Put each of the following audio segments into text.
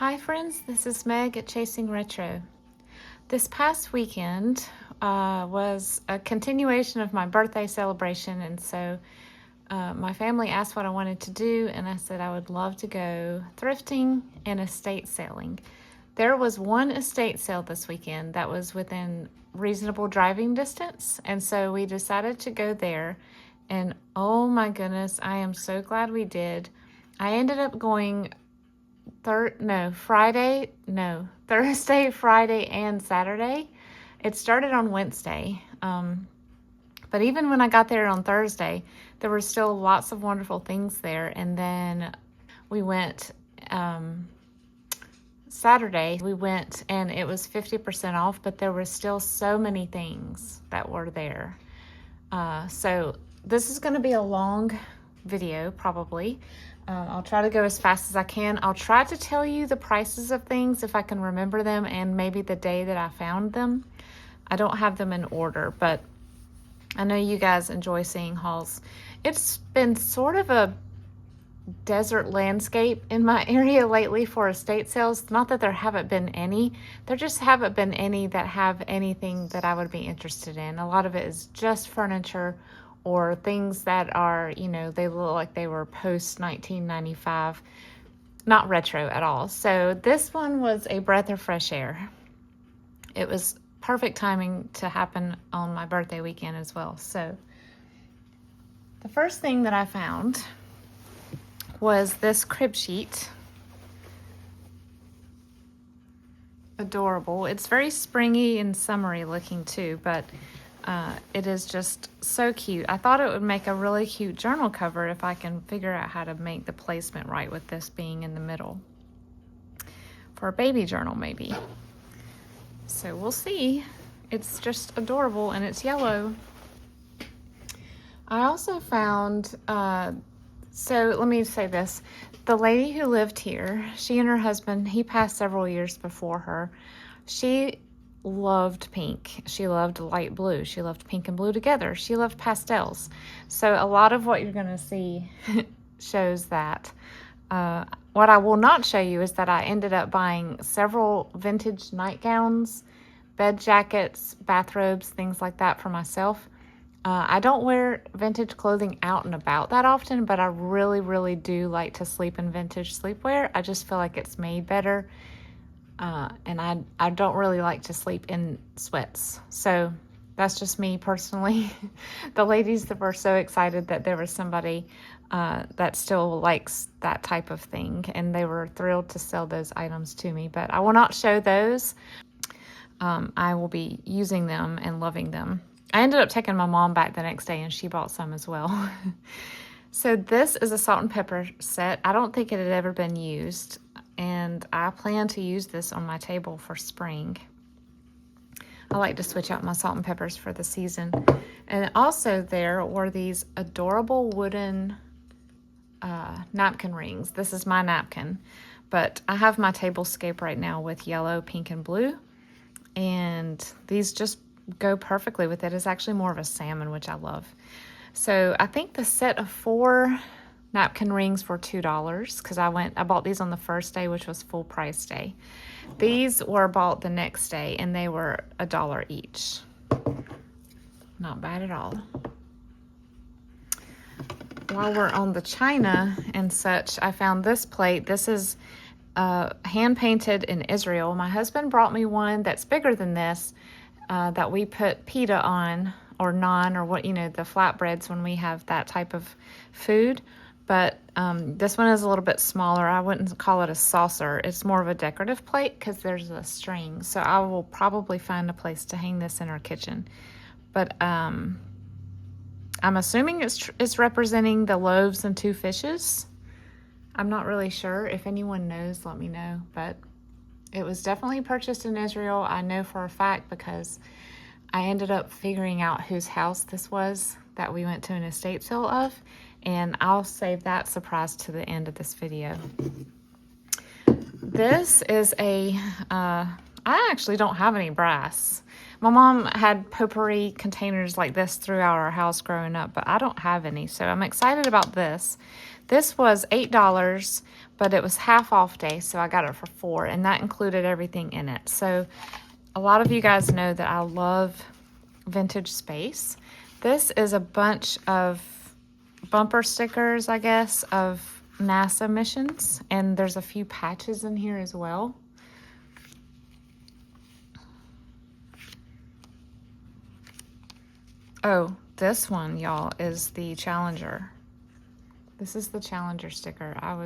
Hi friends, this is Meg at Chasing Retro. This past weekend was a continuation of my birthday celebration, and so my family asked what I wanted to do, and I said I would love to go thrifting and estate sailing. There was one estate sale this weekend that was within reasonable driving distance, and so we decided to go there, and oh my goodness, I am so glad we did. I ended up going Thursday, Friday, and Saturday. It started on Wednesday. But even when I got there on Thursday, there were still lots of wonderful things there. And then we went, Saturday, we went and it was 50% off, but there were still so many things that were there. So this is going to be a long video, probably. I'll try to go as fast as I can. I'll try to tell you the prices of things if I can remember them and maybe the day that I found them. I don't have them in order, but I know you guys enjoy seeing hauls. It's been sort of a desert landscape in my area lately for estate sales. Not that there haven't been any. There just haven't been any that have anything that I would be interested in. A lot of it is just furniture or things that are, you know, they look like they were post 1995, not retro at all. So this one was a breath of fresh air. It was perfect timing to happen on my birthday weekend as well. So the first thing that I found was this crib sheet. Adorable. It's very springy and summery looking too, but it is just so cute. I thought it would make a really cute journal cover if I can figure out how to make the placement right with this being in the middle. For a baby journal, maybe. So we'll see. It's just adorable and it's yellow. I also found, so let me say this. The lady who lived here, she and her husband, he passed several years before her. She loved pink. She loved light blue. She loved pink and blue together. She loved pastels. So a lot of what you're going to see shows that. What I will not show you is that I ended up buying several vintage nightgowns, bed jackets, bathrobes, things like that for myself. I don't wear vintage clothing out and about that often, but I really, really do like to sleep in vintage sleepwear. I just feel like it's made better. And I don't really like to sleep in sweats. So that's just me personally. The ladies that were so excited that there was somebody that still likes that type of thing, and they were thrilled to sell those items to me. But I will not show those. I will be using them and loving them. I ended up taking my mom back the next day, and she bought some as well. So this is a salt and pepper set. I don't think it had ever been used, and I plan to use this on my table for spring. I like to switch out my salt and peppers for the season. And also there were these adorable wooden napkin rings. This is my napkin, but I have my tablescape right now with yellow, pink, and blue, and these just go perfectly with it. It's actually more of a salmon, which I love. So I think the set of 4 napkin rings were $2 because I bought these on the first day, which was full price day. These were bought the next day, and they were $1 each. Not bad at all. While we're on the china and such, I found this plate. This is hand painted in Israel. My husband brought me one that's bigger than this that we put pita on, or naan, or what, you know, the flatbreads when we have that type of food. But this one is a little bit smaller. I wouldn't call it a saucer. It's more of a decorative plate because there's a string. So I will probably find a place to hang this in our kitchen. But I'm assuming it's representing the loaves and 2 fishes. I'm not really sure. If anyone knows, let me know. But it was definitely purchased in Israel. I know for a fact because I ended up figuring out whose house this was that we went to an estate sale of, and I'll save that surprise to the end of this video. This is I actually don't have any brass. My mom had potpourri containers like this throughout our house growing up, but I don't have any, so I'm excited about this. This was $8, but it was half off day, so I got it for $4, and that included everything in it. So a lot of you guys know that I love vintage space. This is a bunch of bumper stickers, I guess, of NASA missions, and there's a few patches in here as well. Oh, this one, y'all, is the Challenger. This is the Challenger sticker. I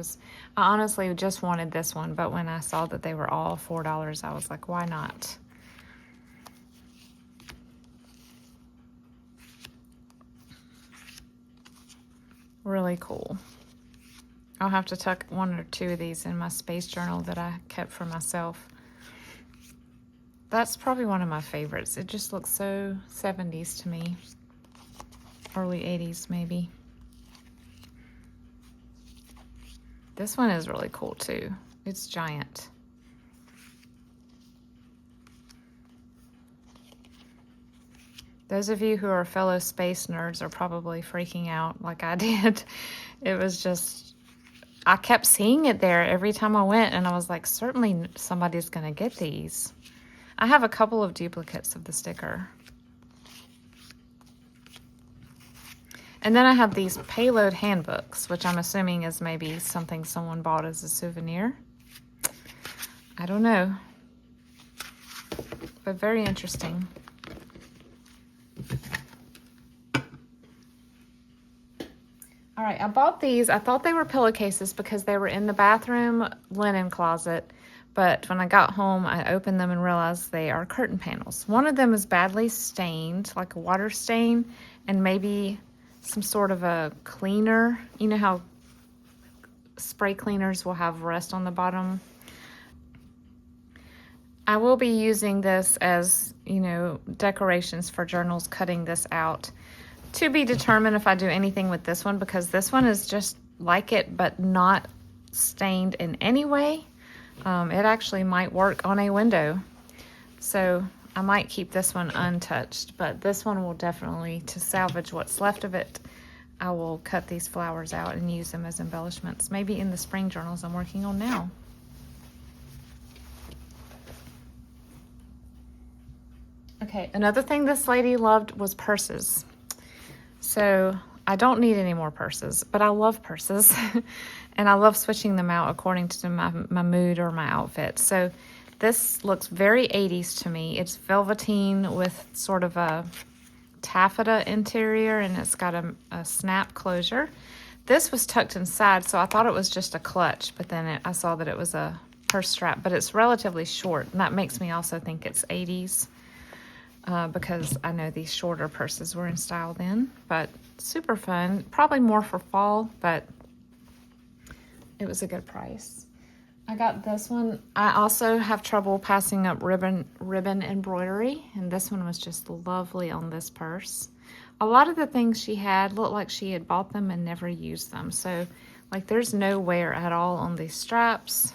honestly just wanted this one, but when I saw that they were all $4, I was like, why not? Really cool. I'll have to tuck 1 or 2 of these in my space journal that I kept for myself. That's probably one of my favorites. It just looks so 70s to me. Early 80s maybe. This one is really cool too. It's giant. Those of you who are fellow space nerds are probably freaking out like I did. It was just, I kept seeing it there every time I went, and I was like, certainly somebody's gonna get these. I have a couple of duplicates of the sticker. And then I have these payload handbooks, which I'm assuming is maybe something someone bought as a souvenir. I don't know, but very interesting. All right, I bought these. I thought they were pillowcases because they were in the bathroom linen closet, but when I got home, I opened them and realized they are curtain panels. One of them is badly stained, like a water stain, and maybe some sort of a cleaner. You know how spray cleaners will have rust on the bottom? I will be using this as, you know, decorations for journals, cutting this out. To be determined if I do anything with this one, because this one is just like it, but not stained in any way. It actually might work on a window. So I might keep this one untouched, but this one will definitely, to salvage what's left of it, I will cut these flowers out and use them as embellishments, maybe in the spring journals I'm working on now. Okay, another thing this lady loved was purses. So I don't need any more purses, but I love purses. And I love switching them out according to my mood or my outfit. So this looks very 80s to me. It's velveteen with sort of a taffeta interior, and it's got a snap closure. This was tucked inside, so I thought it was just a clutch, but then I saw that it was a purse strap, but it's relatively short, and that makes me also think it's 80s. Because I know these shorter purses were in style then, but super fun. Probably more for fall, but it was a good price. I got this one. I also have trouble passing up ribbon embroidery, and this one was just lovely on this purse. A lot of the things she had looked like she had bought them and never used them. So, like, there's no wear at all on these straps.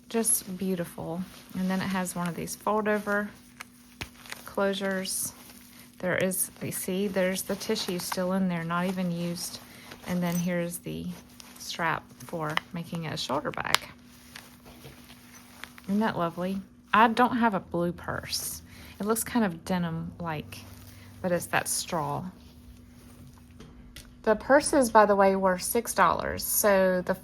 Just beautiful. And then it has one of these fold-over closures. There is, you see, there's the tissue still in there, not even used. And then here's the strap for making it a shoulder bag. Isn't that lovely? I don't have a blue purse. It looks kind of denim-like, but it's that straw. The purses, by the way, were $6. So the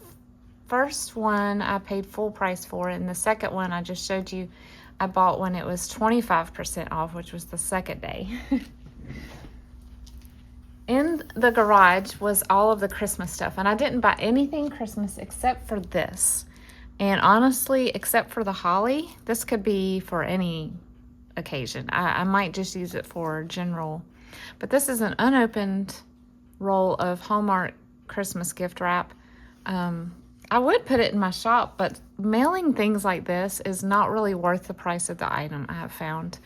first one I paid full price for, and the second one I just showed you I bought when it was 25% off, which was the second day. In the garage was all of the Christmas stuff, and I didn't buy anything Christmas except for this. And honestly, except for the holly, this could be for any occasion. I might just use it for general. But this is an unopened roll of Hallmark Christmas gift wrap. I would put it in my shop, but mailing things like this is not really worth the price of the item, I have found.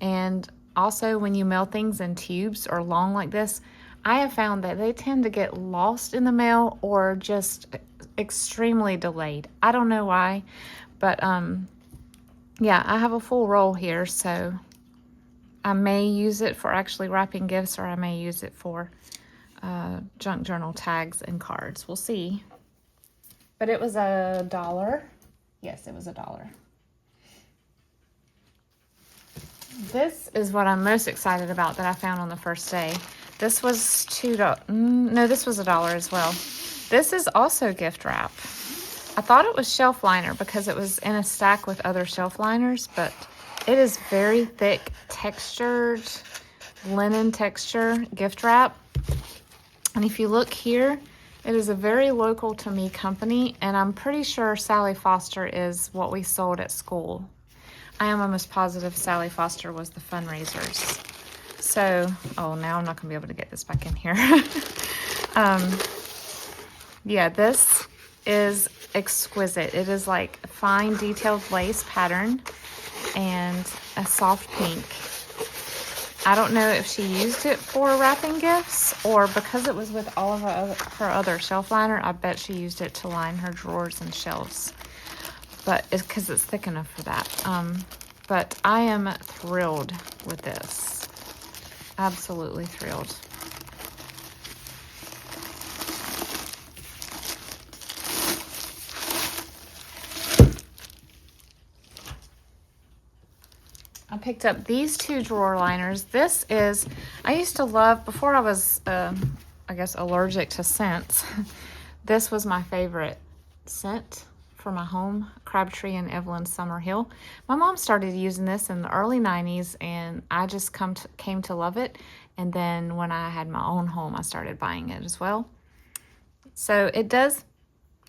And also, when you mail things in tubes or long like this, I have found that they tend to get lost in the mail or just extremely delayed. I don't know why, but yeah, I have a full roll here, so I may use it for actually wrapping gifts, or I may use it for junk journal tags and cards. We'll see. But it was $1. Yes, it was $1. This is what I'm most excited about that I found on the first day. This was $2. No, this was $1 as well. This is also gift wrap. I thought it was shelf liner because it was in a stack with other shelf liners, but it is very thick, textured, linen texture gift wrap. And if you look here, it is a very local to me company, and I'm pretty sure Sally Foster is what we sold at school. I am almost positive Sally Foster was the fundraisers. So, oh, now I'm not gonna be able to get this back in here. Yeah, this is exquisite. It is like fine detailed lace pattern and a soft pink. I don't know if she used it for wrapping gifts or because it was with all of her other shelf liner, I bet she used it to line her drawers and shelves. But it's because it's thick enough for that. But I am thrilled with this. Absolutely thrilled. I picked up these 2 drawer liners. This is, I used to love, before I was, I guess, allergic to scents, this was my favorite scent for my home, Crabtree and Evelyn Summerhill. My mom started using this in the early 90s, and I just came to love it. And then when I had my own home, I started buying it as well. So it does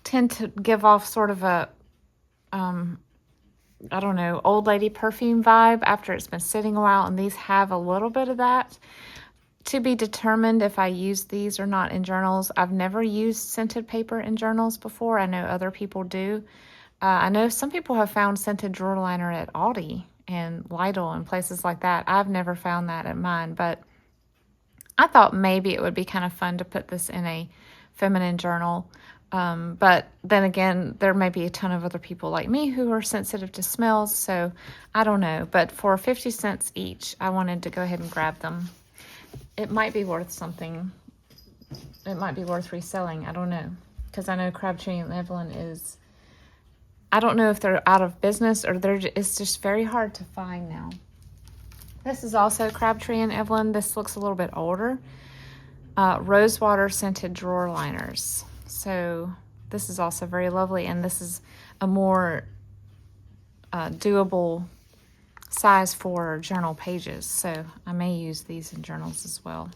tend to give off sort of a, I don't know, old lady perfume vibe after it's been sitting a while, and these have a little bit of that. To be determined if I use these or not in journals. I've never used scented paper in journals before. I know other people do. I know some people have found scented drawer liner at Aldi and Lidl and places like that. I've never found that at mine, but I thought maybe it would be kind of fun to put this in a feminine journal. But then again, there may be a ton of other people like me who are sensitive to smells, so I don't know. But for 50 cents each, I wanted to go ahead and grab them. It might be worth something. It might be worth reselling. I don't know. Because I know Crabtree and Evelyn is, I don't know if they're out of business or it's just very hard to find now. This is also Crabtree and Evelyn. This looks a little bit older. Rosewater scented drawer liners. So this is also very lovely, and this is a more doable size for journal pages, so I may use these in journals as well.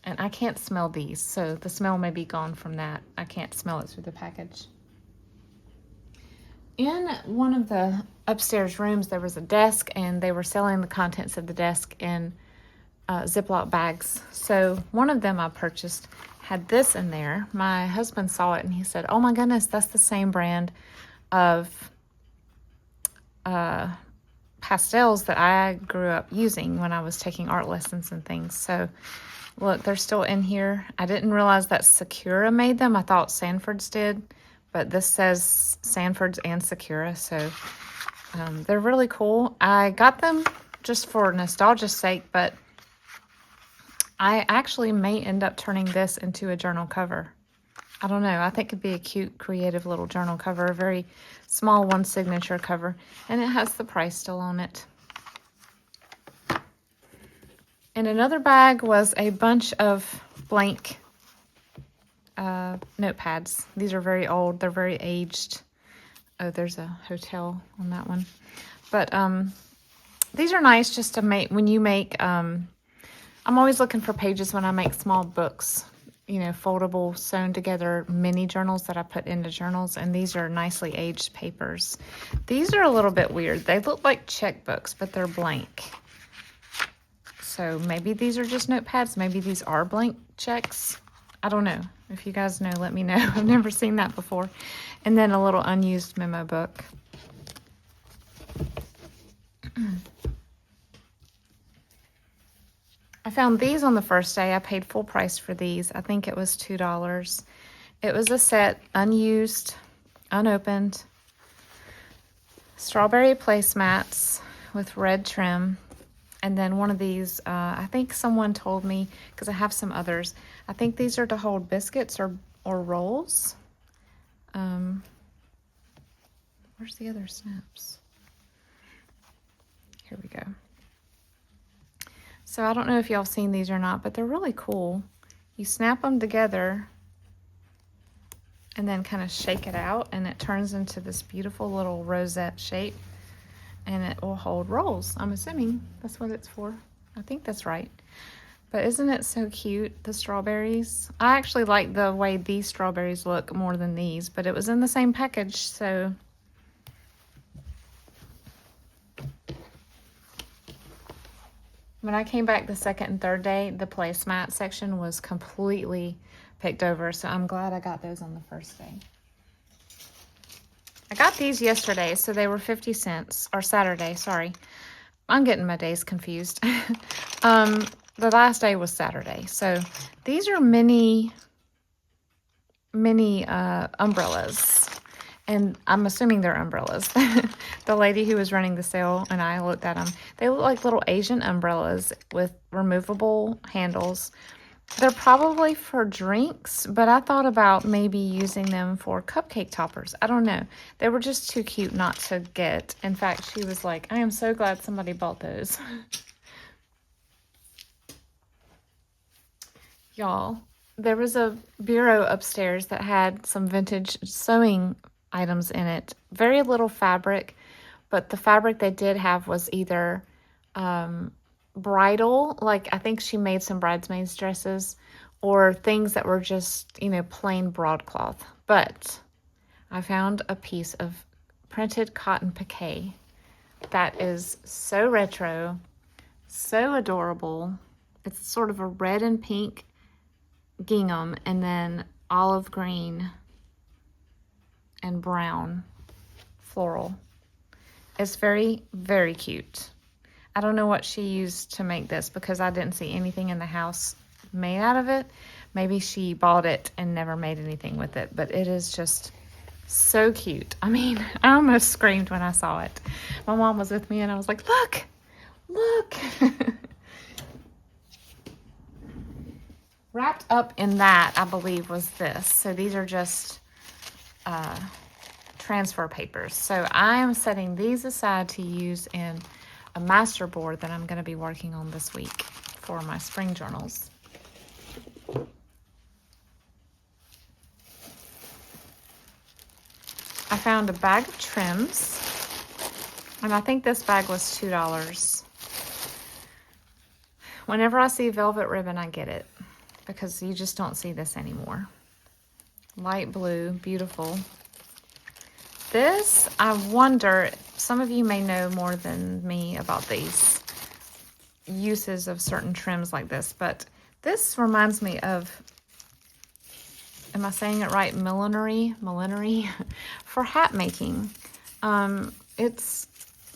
And I can't smell these, so the smell may be gone from that. I can't smell it through the package. In one of the upstairs rooms, there was a desk, and they were selling the contents of the desk in Ziploc bags. So one of them I purchased had this in there. My husband saw it and he said, "Oh my goodness, that's the same brand of pastels that I grew up using when I was taking art lessons and things." So look, they're still in here. I didn't realize that Sakura made them. I thought Sanford's did, but this says Sanford's and Sakura, so they're really cool. I got them just for nostalgia's sake, but I actually may end up turning this into a journal cover. I don't know. I think it'd be a cute, creative little journal cover, a very small one signature cover, and it has the price still on it. In another bag was a bunch of blank notepads. These are very old. They're very aged. Oh, there's a hotel on that one. But these are nice just to make when you make... I'm always looking for pages when I make small books, you know, foldable, sewn together mini journals that I put into journals, and these are nicely aged papers. These are a little bit weird. They look like checkbooks, but they're blank. So maybe these are just notepads. Maybe these are blank checks. I don't know. If you guys know, let me know. I've never seen that before. And then a little unused memo book. I found these on the first day. I paid full price for these. I think it was $2. It was a set, unused, unopened, strawberry placemats with red trim. And then one of these, I think someone told me, because I have some others, I think these are to hold biscuits or rolls. Where's the other snaps? Here we go. So I don't know if y'all seen these or not, but they're really cool. You snap them together and then kind of shake it out, and it turns into this beautiful little rosette shape, and it will hold rolls. I'm assuming that's what it's for. I think that's right. But isn't it so cute, the strawberries? I actually like the way these strawberries look more than these, but it was in the same package, so. When I came back the second and third day, the placemat section was completely picked over, so I'm glad I got those on the first day. I got these yesterday, so they were 50 cents, or Saturday, sorry. I'm getting my days confused. The last day was Saturday. So these are mini umbrellas, and I'm assuming they're umbrellas. The lady who was running the sale and I looked at them. They look like little Asian umbrellas with removable handles. They're probably for drinks, but I thought about maybe using them for cupcake toppers. I don't know. They were just too cute not to get. In fact, she was like, I am so glad somebody bought those. Y'all, there was a bureau upstairs that had some vintage sewing items in it. Very little fabric, but the fabric they did have was either bridal, like I think she made some bridesmaids dresses, or things that were just, you know, plain broadcloth. But I found a piece of printed cotton piqué that is so retro, so adorable. It's sort of a red and pink gingham, and then olive green and brown floral. It's very, very cute. I don't know what she used to make this because I didn't see anything in the house made out of it. Maybe she bought it and never made anything with it, but it is just so cute. I mean, I almost screamed when I saw it. My mom was with me and I was like, look, look. Wrapped up in that, I believe, was this. So these are just transfer papers. So I am setting these aside to use in a master board that I'm going to be working on this week for my spring journals. I found a bag of trims, and I think this bag was $2. Whenever I see velvet ribbon, I get it, because you just don't see this anymore. Light blue, beautiful. This, I wonder, some of you may know more than me about these uses of certain trims like this, but this reminds me of, am I saying it right? Millinery for hat making. It's,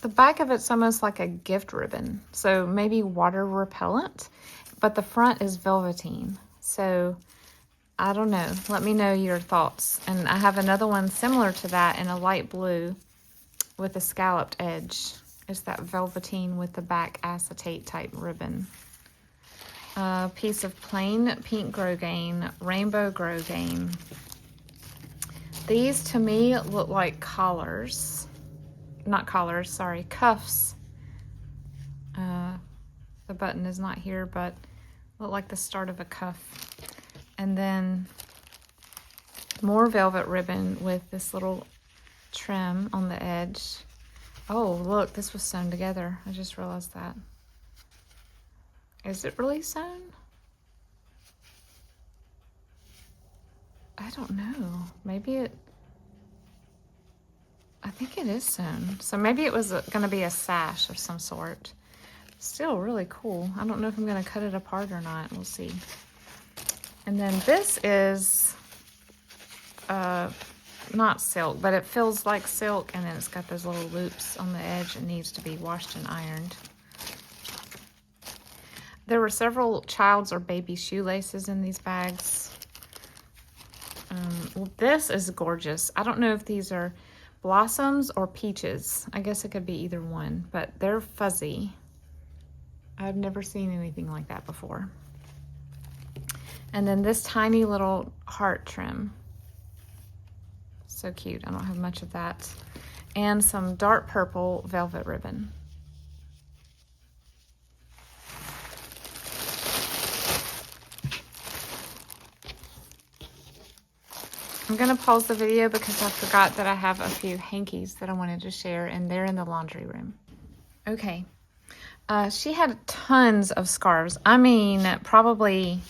the back of it's almost like a gift ribbon. So maybe water repellent, but the front is velveteen. So I don't know. Let me know your thoughts. And I have another one similar to that in a light blue with a scalloped edge. It's that velveteen with the back acetate type ribbon. A piece of plain pink grosgrain, rainbow grosgrain. These to me look like collars. Not collars, sorry, cuffs. The button is not here, but look like the start of a cuff. And then more velvet ribbon with this little trim on the edge. Oh, look, this was sewn together. I just realized that. Is it really sewn? I don't know. Maybe it, I think it is sewn. So maybe it was going to be a sash of some sort. Still really cool. I don't know if I'm going to cut it apart or not. We'll see. And then this is not silk, but it feels like silk, and then it's got those little loops on the edge. It needs to be washed and ironed. There were several child's or baby shoelaces in these bags. Well, this is gorgeous. I don't know if these are blossoms or peaches. I guess it could be either one, but they're fuzzy. I've never seen anything like that before. And then this tiny little heart trim. So cute. I don't have much of that. And some dark purple velvet ribbon. I'm gonna pause the video because I forgot that I have a few hankies that I wanted to share, and they're in the laundry room. Okay, she had tons of scarves. I mean, probably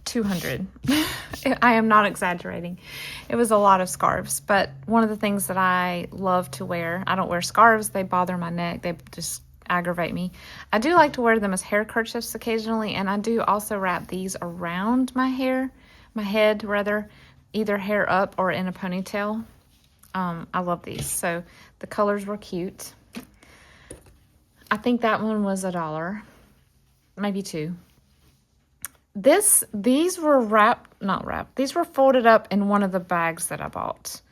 200. I am not exaggerating. It was a lot of scarves, but one of the things that I love to wear, I don't wear scarves, they bother my neck, they just aggravate me. I do like to wear them as handkerchiefs occasionally, and I do also wrap these around my hair, my head rather, either hair up or in a ponytail. I love these. So the colors were cute. I think that one was $1, maybe $2. These were these were folded up in one of the bags that I bought.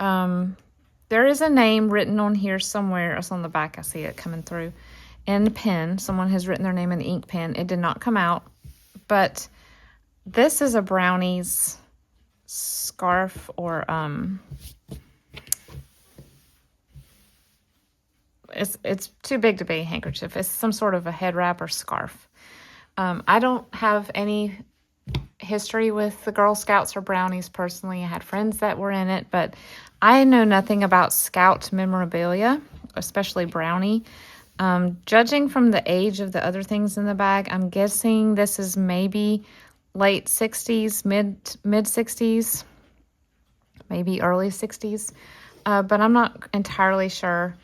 There is a name written on here somewhere. It's on the back. I see it coming through. In the pen, someone has written their name in the ink pen. It did not come out, but this is a brownie's scarf, or it's too big to be a handkerchief. It's some sort of a head wrap or scarf. I don't have any history with the Girl Scouts or brownies personally. I had friends that were in it, but I know nothing about Scout memorabilia, especially brownie. Judging from the age of the other things in the bag, I'm guessing this is maybe late 60s, mid 60s, maybe early 60s, but I'm not entirely sure.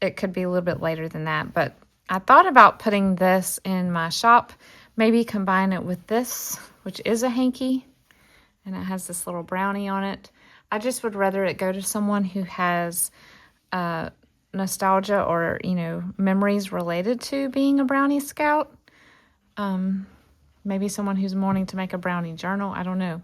It could be a little bit later than that, but I thought about putting this in my shop, maybe combine it with this, which is a hanky, and it has this little brownie on it. I just would rather it go to someone who has nostalgia or, memories related to being a brownie scout. Maybe someone who's wanting to make a brownie journal. I don't know.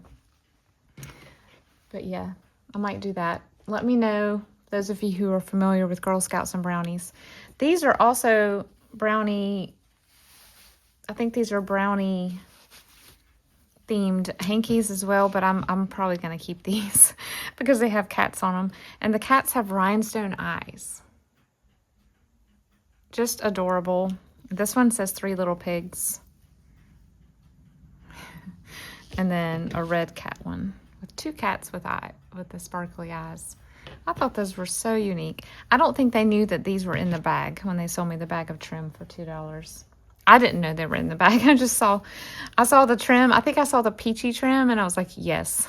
But yeah, I might do that. Let me know, those of you who are familiar with Girl Scouts and brownies. These are also brownie, I think these are brownie themed hankies as well, but I'm probably going to keep these because they have cats on them. And the cats have rhinestone eyes. Just adorable. This one says 3 little pigs. And then a red cat one with 2 cats with the sparkly eyes. I thought those were so unique. I don't think they knew that these were in the bag when they sold me the bag of trim for $2. I didn't know they were in the bag. I saw the trim. I think I saw the peachy trim, and I was like, yes.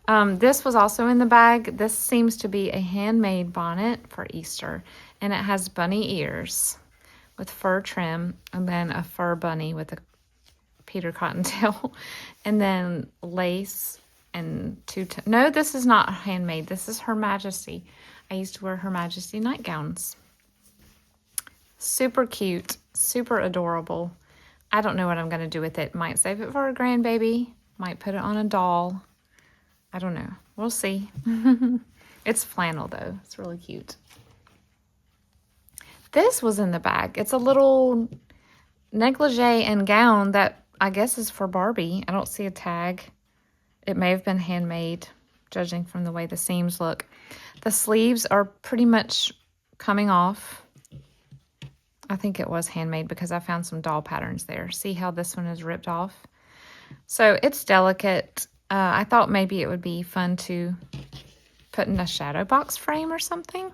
This was also in the bag. This seems to be a handmade bonnet for Easter, and it has bunny ears with fur trim, and then a fur bunny with a Peter Cottontail, and then lace and no, this is not handmade. This is Her Majesty. I used to wear Her Majesty nightgowns. Super cute, super adorable. I don't know what I'm going to do with it. Might save it for a grandbaby. Might put it on a doll. I don't know. We'll see. It's flannel though. It's really cute. This was in the bag. It's a little negligee and gown that I guess is for Barbie. I don't see a tag. It may have been handmade, judging from the way the seams look. The sleeves are pretty much coming off. I think it was handmade because I found some doll patterns there. See how this one is ripped off? So it's delicate. I thought maybe it would be fun to put in a shadow box frame or something.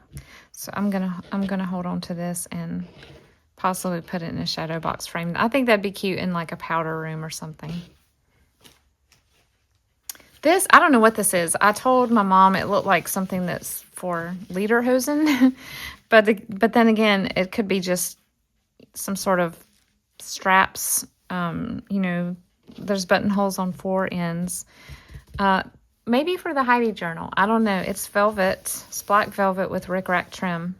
So I'm gonna hold on to this and possibly put it in a shadow box frame. I think that'd be cute in like a powder room or something. This, I don't know what this is. I told my mom it looked like something that's for lederhosen, but then again, it could be just some sort of straps. There's buttonholes on 4 ends. Maybe for the Heidi journal. I don't know. It's velvet. It's black velvet with rickrack trim.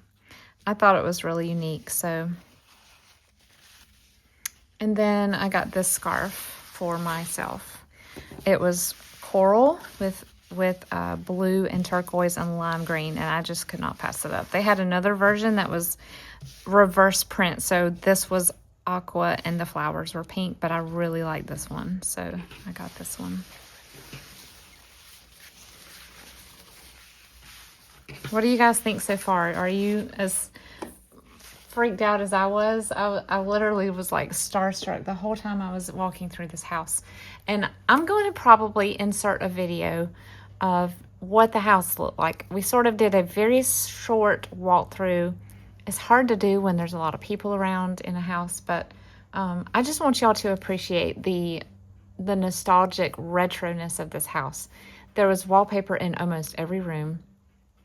I thought it was really unique. So, and then I got this scarf for myself. It was coral with with blue and turquoise and lime green, and I just could not pass it up. They had another version that was reverse print, so this was aqua and the flowers were pink, but I really like this one, so I got this one. What do you guys think so far? Are you as freaked out as I was? I literally was like starstruck the whole time I was walking through this house. And I'm going to probably insert a video of what the house looked like. We sort of did a very short walkthrough. It's hard to do when there's a lot of people around in a house, but I just want y'all to appreciate the nostalgic retroness of this house. There was wallpaper in almost every room,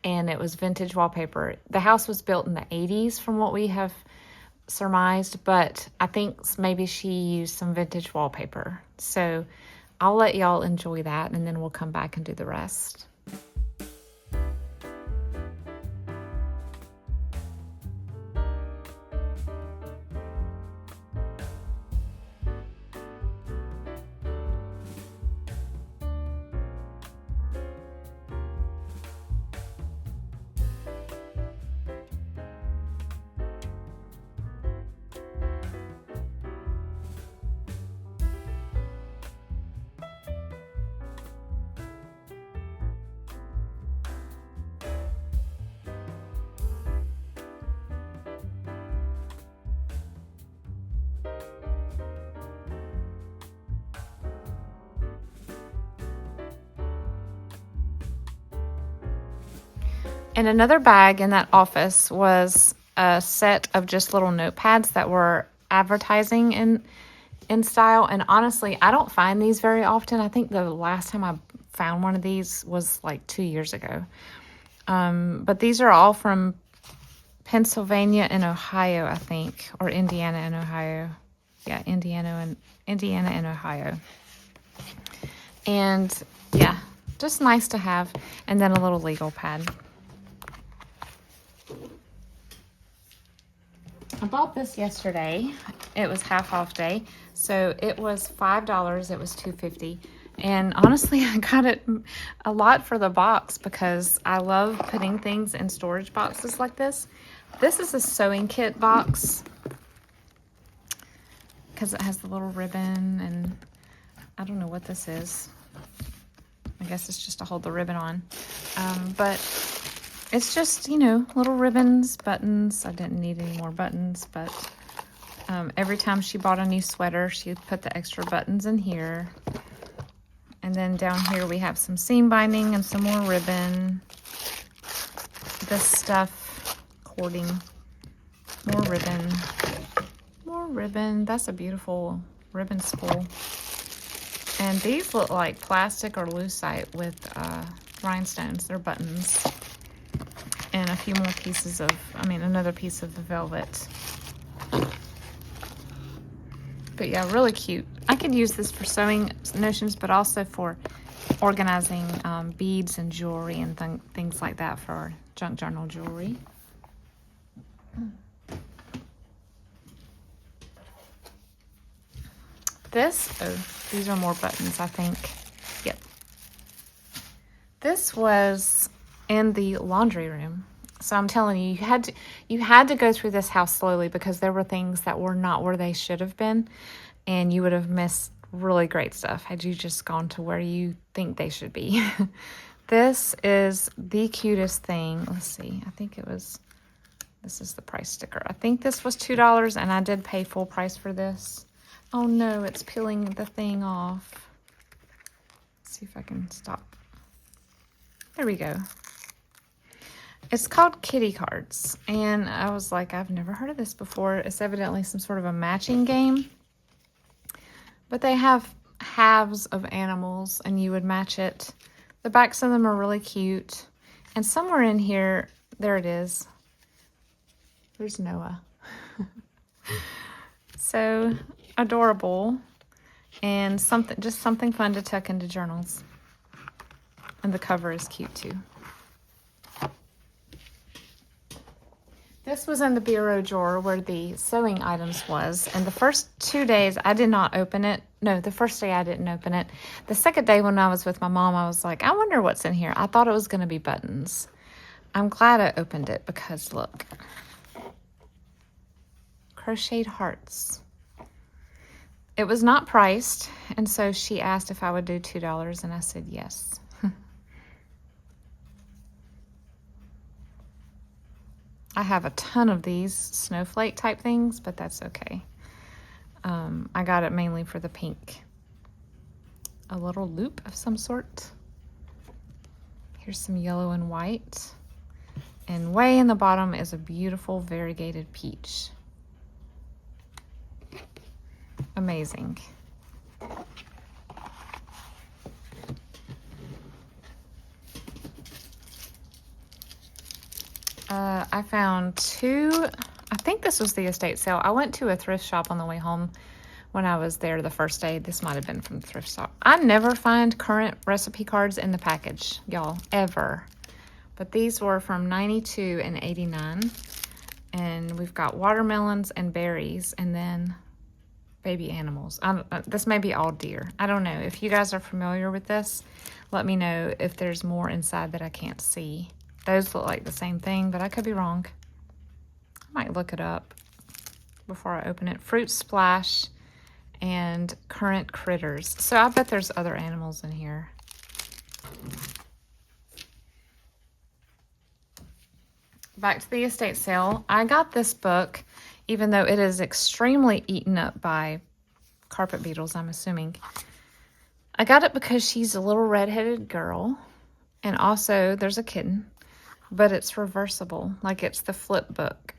and it was vintage wallpaper. The house was built in the 80s from what we have surmised, but I think maybe she used some vintage wallpaper. So I'll let y'all enjoy that, and then we'll come back and do the rest. And another bag in that office was a set of just little notepads that were advertising in style. And honestly, I don't find these very often. I think the last time I found one of these was like 2 years ago. But these are all from Pennsylvania and Ohio, I think, or Indiana and Ohio. Yeah, Indiana and Ohio. And yeah, just nice to have. And then a little legal pad. I bought this yesterday. It was half off day, so it was $5. It was $2.50, and honestly, I got it a lot for the box because I love putting things in storage boxes like this. This is a sewing kit box because it has the little ribbon, and I don't know what this is. I guess it's just to hold the ribbon on, but it's just, you know, little ribbons, buttons. I didn't need any more buttons, but every time she bought a new sweater, she would put the extra buttons in here. And then down here we have some seam binding and some more ribbon. This stuff, cording, more ribbon, more ribbon. That's a beautiful ribbon spool. And these look like plastic or lucite with rhinestones. They're buttons. And a few more pieces of, another piece of the velvet. But yeah, really cute. I could use this for sewing notions, but also for organizing beads and jewelry and things like that for junk journal jewelry. These are more buttons, I think. Yep. This was in the laundry room. So I'm telling you, you had to go through this house slowly because there were things that were not where they should have been, and you would have missed really great stuff had you just gone to where you think they should be. This is the cutest thing. Let's see. I think this is the price sticker. I think this was $2, and I did pay full price for this. Oh no, it's peeling the thing off. Let's see if I can stop. There we go. It's called Kitty Cards, and I was like, I've never heard of this before. It's evidently some sort of a matching game, but they have halves of animals, and you would match it. The backs of them are really cute, and somewhere in here, there it is. There's Noah. So adorable, and just something fun to tuck into journals. And the cover is cute too. This was in the bureau drawer where the sewing items was. And the first 2 days, I did not open it. No, the first day I didn't open it. The second day when I was with my mom, I was like, I wonder what's in here. I thought it was going to be buttons. I'm glad I opened it because look. Crocheted hearts. It was not priced. And so she asked if I would do $2 and I said yes. I have a ton of these snowflake type things, but that's okay. I got it mainly for the pink. A little loop of some sort. Here's some yellow and white. And way in the bottom is a beautiful variegated peach. Amazing. I found two, I think this was the estate sale. I went to a thrift shop on the way home when I was there the first day. This might have been from the thrift shop. I never find current recipe cards in the package, y'all, ever. But these were from 92 and 89. And we've got watermelons and berries and then baby animals. This may be all deer. I don't know. If you guys are familiar with this, let me know if there's more inside that I can't see. Those look like the same thing, but I could be wrong. I might look it up before I open it. Fruit Splash and Current Critters. So I bet there's other animals in here. Back to the estate sale. I got this book, even though it is extremely eaten up by carpet beetles, I'm assuming. I got it because she's a little redheaded girl. And also there's a kitten. But it's reversible, like it's the flip book.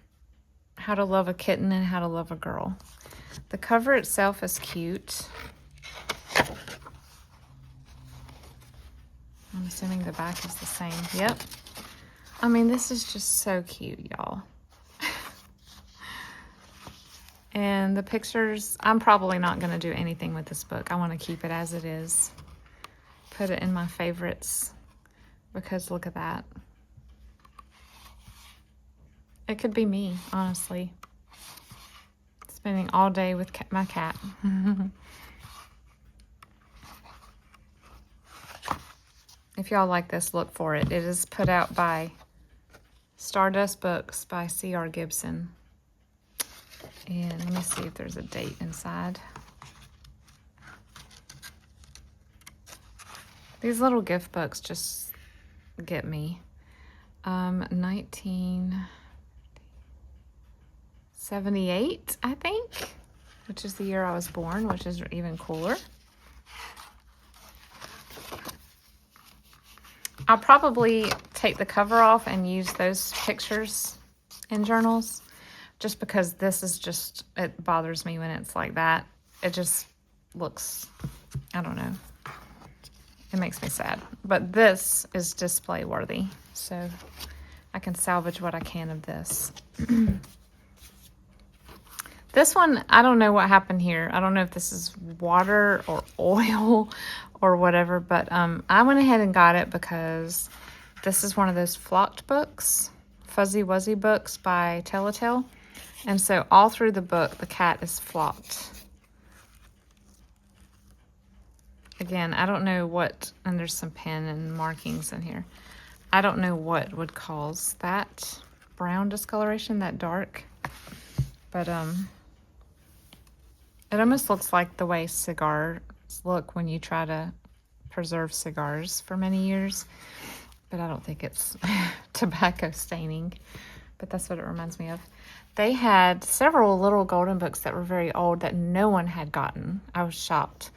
How to Love a Kitten and How to Love a Girl. The cover itself is cute. I'm assuming the back is the same. Yep. I mean, this is just so cute, y'all. And the pictures, I'm probably not going to do anything with this book. I want to keep it as it is. Put it in my favorites because look at that. It could be me, honestly. Spending all day with my cat. If y'all like this, look for it. It is put out by Stardust Books by C.R. Gibson. And let me see if there's a date inside. These little gift books just get me. 1978, I think, which is the year I was born, which is even cooler. I'll probably take the cover off and use those pictures in journals just because this is just, it bothers me when it's like that. It just looks, I don't know. It makes me sad. But this is display worthy, so I can salvage what I can of this. This one, I don't know what happened here. I don't know if this is water or oil or whatever, but I went ahead and got it because this is one of those flocked books, Fuzzy Wuzzy books by Telltale. And so all through the book, the cat is flocked. Again, I don't know what, and there's some pen and markings in here. I don't know what would cause that brown discoloration, that dark. But it almost looks like the way cigars look when you try to preserve cigars for many years. But I don't think it's tobacco staining. But that's what it reminds me of. They had several little golden books that were very old that no one had gotten. I was shocked.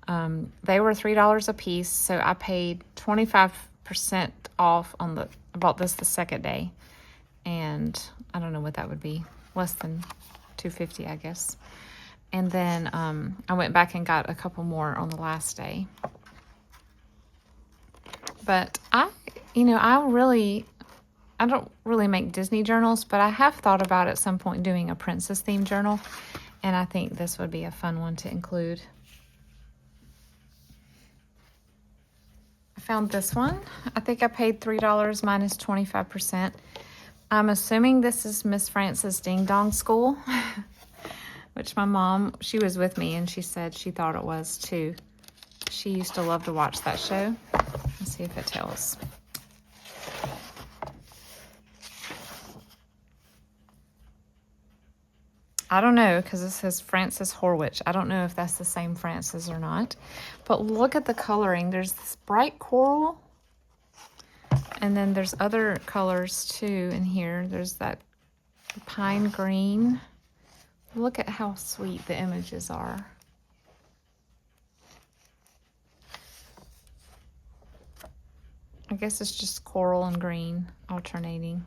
They were $3 a piece, so I paid 25% off on the, I bought this the second day. And I don't know what that would be. Less than $2.50, I guess. And then I went back and got a couple more on the last day. But I don't really make Disney journals, but I have thought about at some point doing a princess themed journal. And I think this would be a fun one to include. I found this one. I think I paid $3 minus 25%. I'm assuming this is Miss Frances Ding Dong School, which my mom, she was with me and she said she thought it was too. She used to love to watch that show. Let's see if it tells. I don't know, because it says Frances Horwich. I don't know if that's the same Frances or not. But look at the coloring. There's this bright coral. And then there's other colors too in here. There's that pine green. Look at how sweet the images are. I guess it's just coral and green alternating.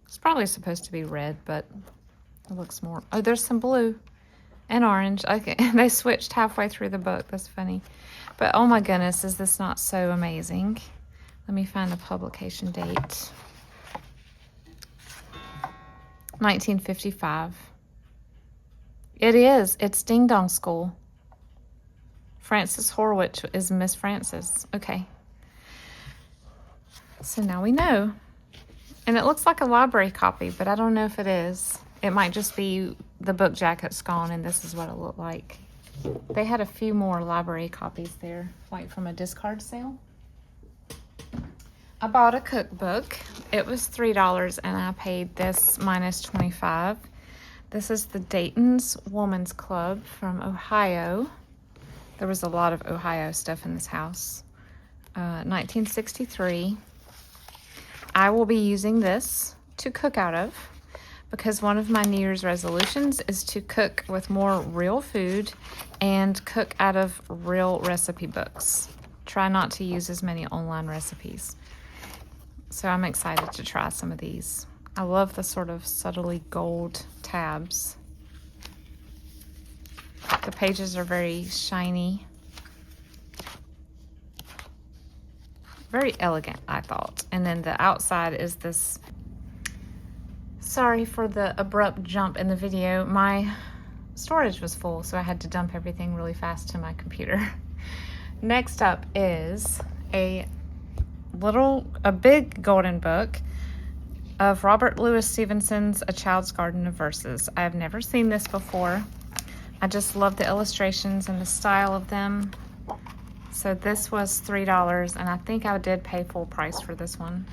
It's probably supposed to be red, but it looks more... Oh, there's some blue and orange. Okay, they switched halfway through the book. That's funny. But oh my goodness, is this not so amazing? Let me find the publication date. 1955. It is. It's Ding Dong School. Frances Horwich is Miss Frances. Okay. So now we know. And it looks like a library copy, but I don't know if it is. It might just be the book jacket's gone and this is what it looked like. They had a few more library copies there, like from a discard sale. I bought a cookbook. It was $3 and I paid this minus $25. This is the Dayton's Woman's Club from Ohio. There was a lot of Ohio stuff in this house. 1963. I will be using this to cook out of because one of my New Year's resolutions is to cook with more real food and cook out of real recipe books. Try not to use as many online recipes. So I'm excited to try some of these. I love the sort of subtly gold tabs. The pages are very shiny. Very elegant, I thought. And then the outside is this... Sorry for the abrupt jump in the video. My storage was full, so I had to dump everything really fast to my computer. Next up is a big golden book of Robert Louis Stevenson's A Child's Garden of Verses. I have never seen this before. I just love the illustrations and the style of them. So this was $3, and I think I did pay full price for this one.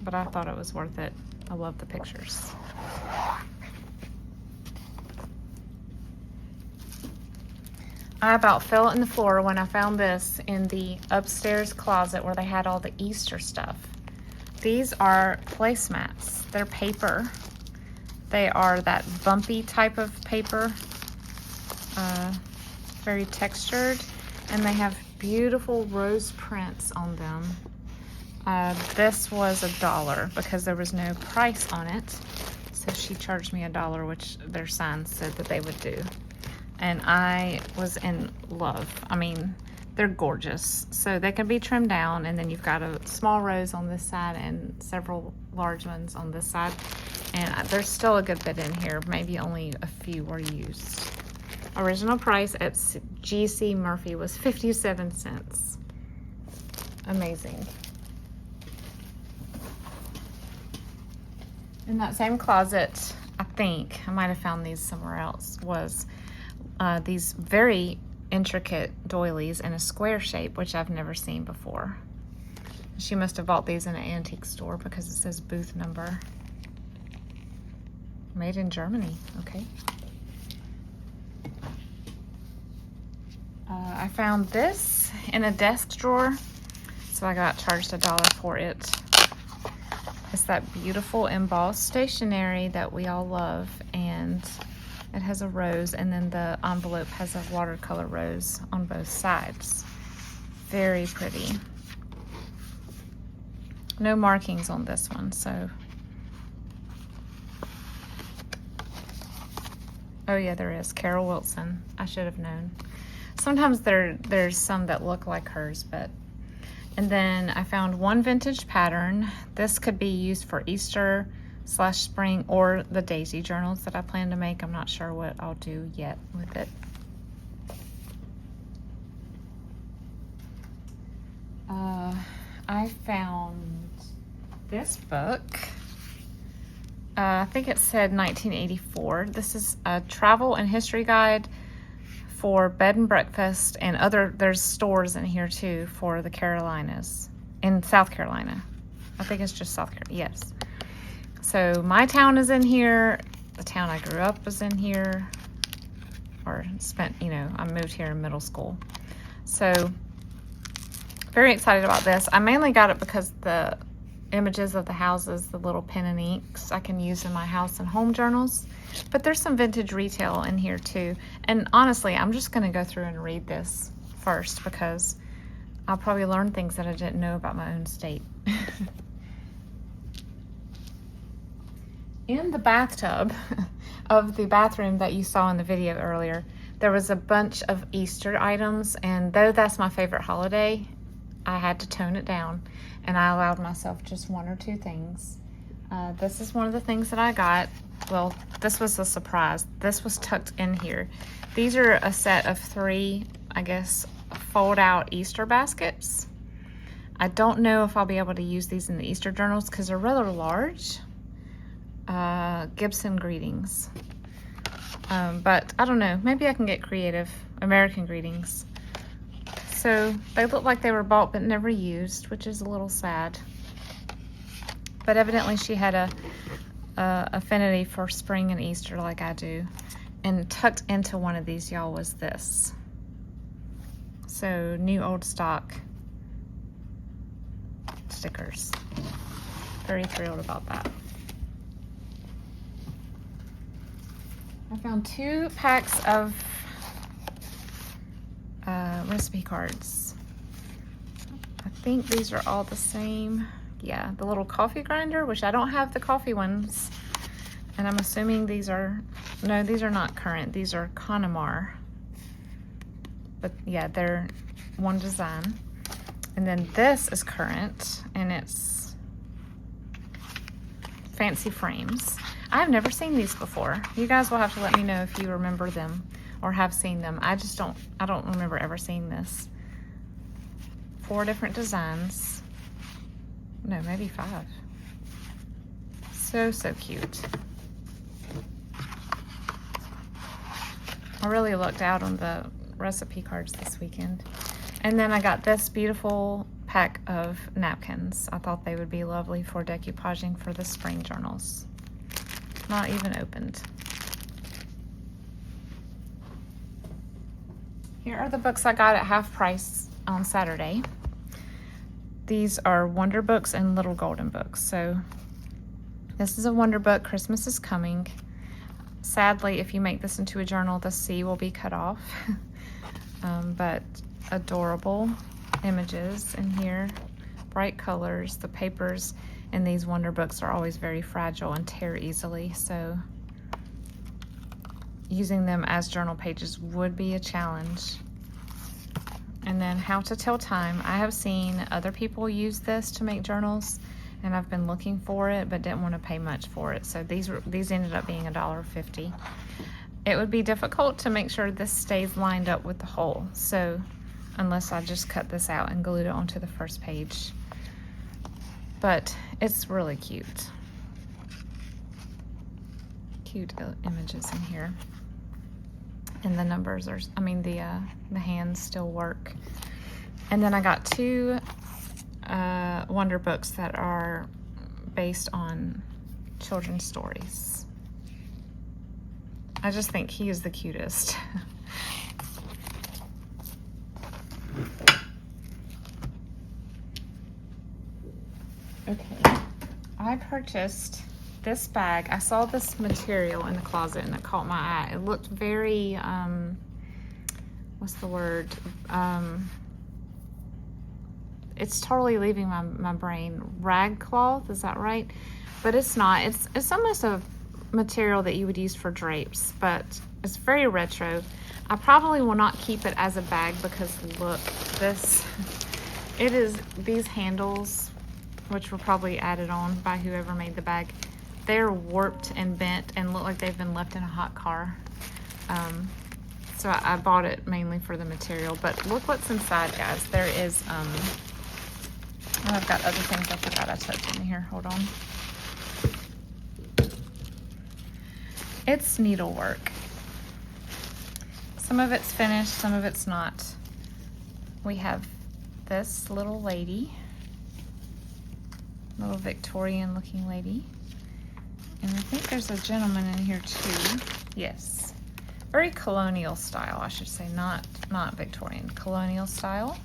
But I thought it was worth it. I love the pictures. I about fell on the floor when I found this in the upstairs closet where they had all the Easter stuff. These are placemats. They're paper. They are that bumpy type of paper. Very textured, and they have beautiful rose prints on them. This was $1 because there was no price on it, so she charged me $1, which their signs said that they would do, and I was in love. I mean, they're gorgeous. So they can be trimmed down, and then you've got a small rose on this side and several large ones on this side, and there's still a good bit in here. Maybe only a few were used. Original price at GC Murphy was 57 cents. Amazing. In that same closet, I think, I might have found these somewhere else, was these very intricate doilies in a square shape, which I've never seen before. She must have bought these in an antique store because it says booth number. Made in Germany, okay. I found this in a desk drawer, so I got charged $1 for it. It's that beautiful embossed stationery that we all love, and it has a rose, and then the envelope has a watercolor rose on both sides. Very pretty. No markings on this one, so. Oh yeah, there is. Carol Wilson. I should have known. Sometimes there's some that look like hers, but. And then I found one vintage pattern. This could be used for Easter/spring or the daisy journals that I plan to make. I'm not sure what I'll do yet with it. I found this book. I think it said 1984. This is a travel and history guide for bed and breakfast and there's stores in here too for the Carolinas, in South Carolina. I think it's just South Carolina, yes. So my town is in here. The town I grew up was in here, or spent, I moved here in middle school. So very excited about this. I mainly got it because the images of the houses, the little pen and inks I can use in my house and home journals. But there's some vintage retail in here too. And honestly, I'm just gonna go through and read this first because I'll probably learn things that I didn't know about my own state. In the bathtub of the bathroom that you saw in the video earlier, there was a bunch of Easter items, and though that's my favorite holiday, I had to tone it down, and I allowed myself just one or two things. This is one of the things that I got. Well, this was a surprise. This was tucked in here. These are a set of 3, I guess, fold-out Easter baskets. I don't know if I'll be able to use these in the Easter journals because they're rather large. Gibson greetings. But I don't know. Maybe I can get creative. American greetings. So they look like they were bought but never used, which is a little sad. But evidently she had a affinity for spring and Easter like I do. And tucked into one of these, y'all, was this. So new old stock stickers. Very thrilled about that. I found 2 packs of recipe cards. I think these are all the same. Yeah, the little coffee grinder, which I don't have the coffee ones. And I'm assuming these are, no, these are not current. These are Connemara. But yeah, they're one design. And then this is current, and it's fancy frames. I've never seen these before. You guys will have to let me know if you remember them or have seen them. I don't remember ever seeing this. 4 different designs. No, maybe 5. So cute. I really looked out on the recipe cards this weekend. And then I got this beautiful pack of napkins. I thought they would be lovely for decoupaging for the spring journals. Not even opened. Here are the books I got at half price on Saturday. These are Wonder Books and Little Golden Books. So this is a Wonder Book, Christmas is Coming. Sadly, if you make this into a journal, the C will be cut off. But adorable images in here, bright colors. The papers in these Wonder Books are always very fragile and tear easily, so using them as journal pages would be a challenge. And then How to Tell Time. I have seen other people use this to make journals, and I've been looking for it but didn't want to pay much for it, so these ended up being $1.50. It would be difficult to make sure this stays lined up with the whole, so unless I just cut this out and glued it onto the first page. But it's really cute. Cute images in here. And the numbers are, the hands still work. And then I got 2 Wonder Books that are based on children's stories. I just think he is the cutest. Okay, I purchased this bag. I saw this material in the closet and it caught my eye. It looked very, what's the word? It's totally leaving my brain. Rag cloth, is that right? But it's not. It's almost a material that you would use for drapes, but it's very retro. I probably will not keep it as a bag because look, these handles, which were probably added on by whoever made the bag, they're warped and bent and look like they've been left in a hot car. So I bought it mainly for the material, but look what's inside, guys. There is And I've got other things I forgot I tucked in here. Hold on. It's needlework. Some of it's finished, some of it's not. We have this little lady, little Victorian looking lady. And I think there's a gentleman in here too. Yes. Very colonial style, I should say, not Victorian, colonial style.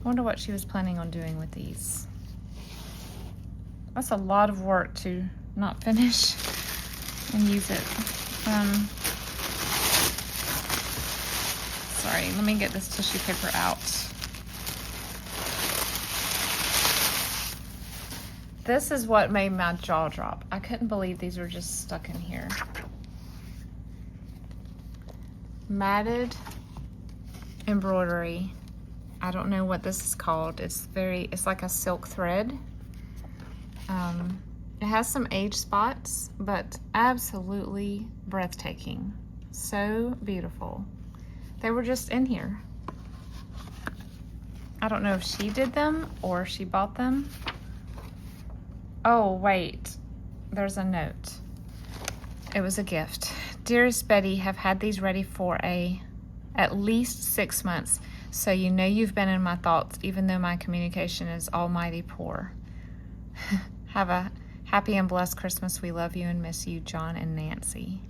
Wonder what she was planning on doing with these. That's a lot of work to not finish and use it. Sorry, let me get this tissue paper out. This is what made my jaw drop. I couldn't believe these were just stuck in here. Matted embroidery. I don't know what this is called. It's like a silk thread. It has some age spots, but absolutely breathtaking. So beautiful. They were just in here. I don't know if she did them or she bought them. Oh, wait. There's a note. It was a gift. Dearest Betty, have had these ready for at least 6 months, so you know you've been in my thoughts, even though my communication is almighty poor. Have a happy and blessed Christmas. We love you and miss you, John and Nancy.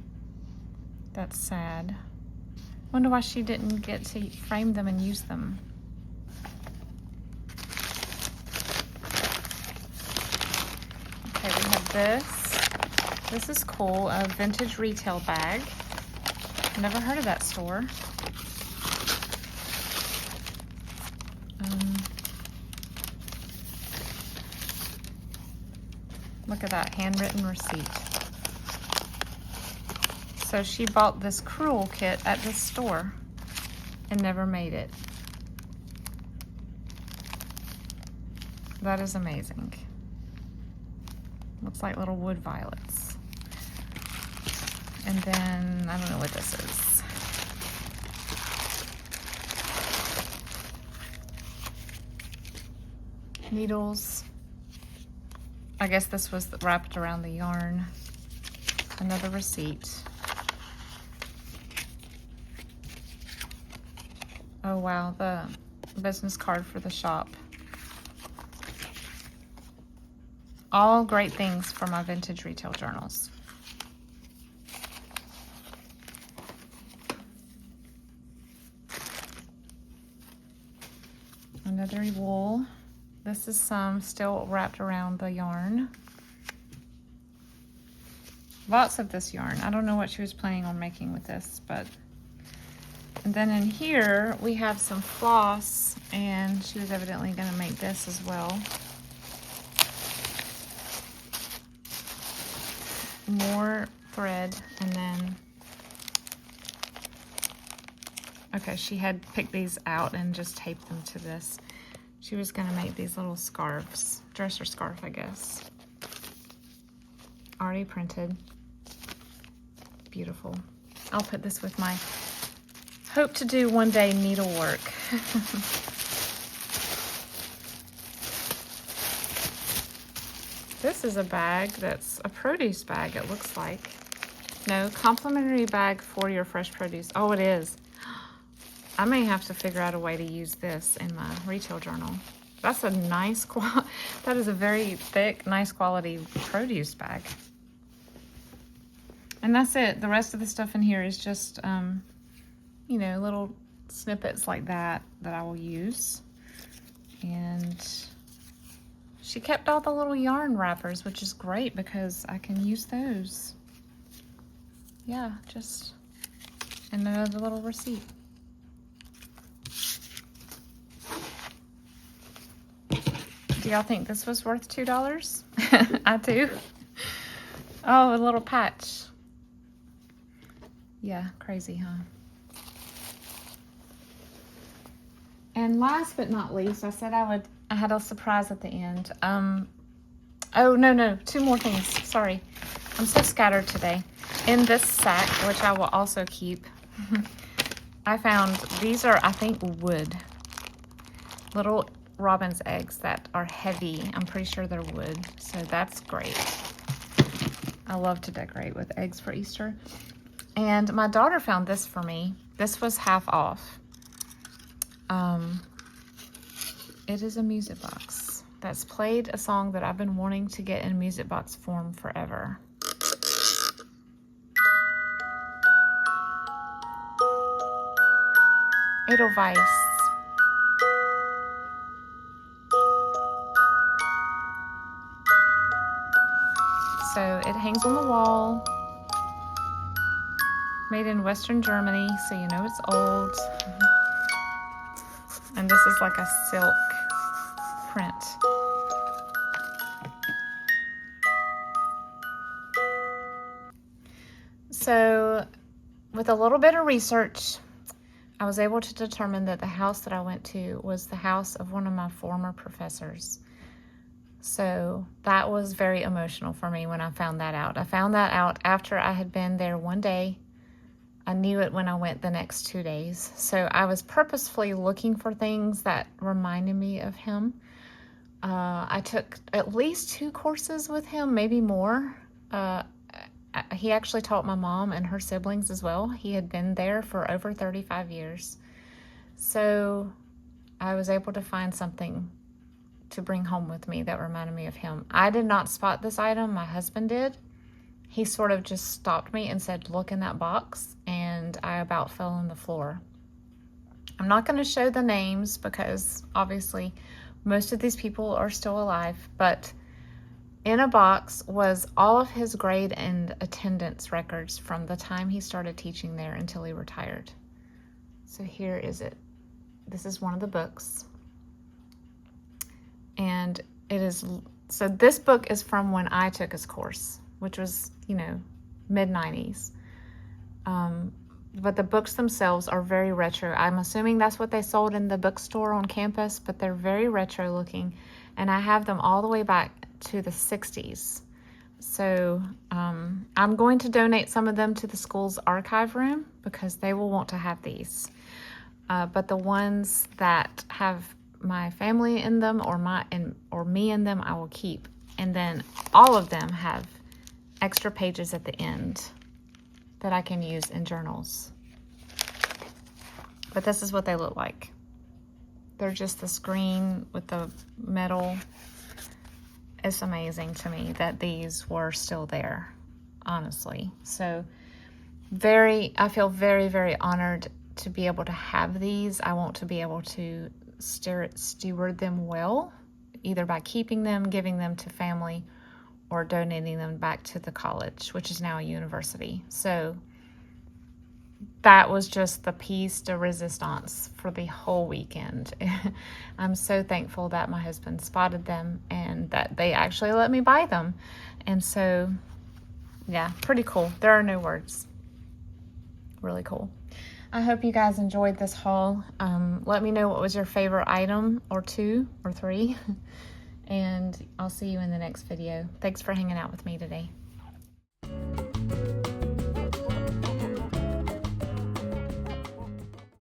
That's sad. Wonder why she didn't get to frame them and use them. Okay, we have this. This is cool, a vintage retail bag. Never heard of that store. Look at that handwritten receipt. So she bought this crewel kit at this store and never made it. That is amazing. Looks like little wood violets. And then, I don't know what this is. Needles. I guess this was wrapped around the yarn. Another receipt. Oh wow, the business card for the shop. All great things for my vintage retail journals. Another wool. This is some still wrapped around the yarn. Lots of this yarn. I don't know what she was planning on making with this, but... And then in here, we have some floss, and she was evidently gonna make this as well. More thread, and then... Okay, she had picked these out and just taped them to this. She was gonna make these little scarves, dresser scarf, I guess. Already printed. Beautiful. I'll put this with my hope to do one day needlework. This is a bag that's a produce bag, it looks like. No, complimentary bag for your fresh produce. Oh, it is. I may have to figure out a way to use this in my retail journal. That's a nice that is a very thick, nice quality produce bag. And that's it. The rest of the stuff in here is just, you know, little snippets like that I will use. And she kept all the little yarn wrappers, which is great because I can use those. Yeah, just, and another little receipt. Do y'all think this was worth $2? I do. Oh, a little patch. Yeah, crazy, huh? And last but not least, I said I had a surprise at the end. Oh, no, 2 more things. Sorry. I'm so scattered today. In this sack, which I will also keep, I found, these are, I think, wood. Little robin's eggs that are heavy. I'm pretty sure they're wood, so that's great. I love to decorate with eggs for Easter. And my daughter found this for me. This was half off. It is a music box that's played a song that I've been wanting to get in music box form forever. Edelweiss. So it hangs on the wall. Made in Western Germany, so you know it's old. And this is like a silk print. So with a little bit of research, I was able to determine that the house that I went to was the house of one of my former professors. So that was very emotional for me when I found that out. I found that out after I had been there one day. I knew it when I went the next 2 days. So I was purposefully looking for things that reminded me of him. I took at least 2 courses with him, maybe more. He actually taught my mom and her siblings as well. He had been there for over 35 years. So I was able to find something to bring home with me that reminded me of him. I did not spot this item. My husband did. He sort of just stopped me and said, look in that box, and I about fell on the floor. I'm not going to show the names because obviously most of these people are still alive, but in a box was all of his grade and attendance records from the time he started teaching there until he retired. So here is it. This is one of the books. And it is, so this book is from when I took his course, which was, you know, mid-90s. But the books themselves are very retro. I'm assuming that's what they sold in the bookstore on campus, but they're very retro looking. And I have them all the way back to the 60s. So I'm going to donate some of them to the school's archive room because they will want to have these. But the ones that have my family in them or me in them, I will keep. And then all of them have extra pages at the end that I can use in journals. But this is what they look like. They're just the screen with the metal. It's amazing to me that these were still there, honestly. So I feel very, very honored to be able to have these. I want to be able to steward them well, either by keeping them, giving them to family, or donating them back to the college, which is now a university. So that was just the piece de resistance for the whole weekend. I'm so thankful that my husband spotted them and that they actually let me buy them. And so, yeah, pretty cool. There are no words. Really cool. I hope you guys enjoyed this haul. Let me know what was your favorite item, or 2 or 3. And I'll see you in the next video. Thanks for hanging out with me today.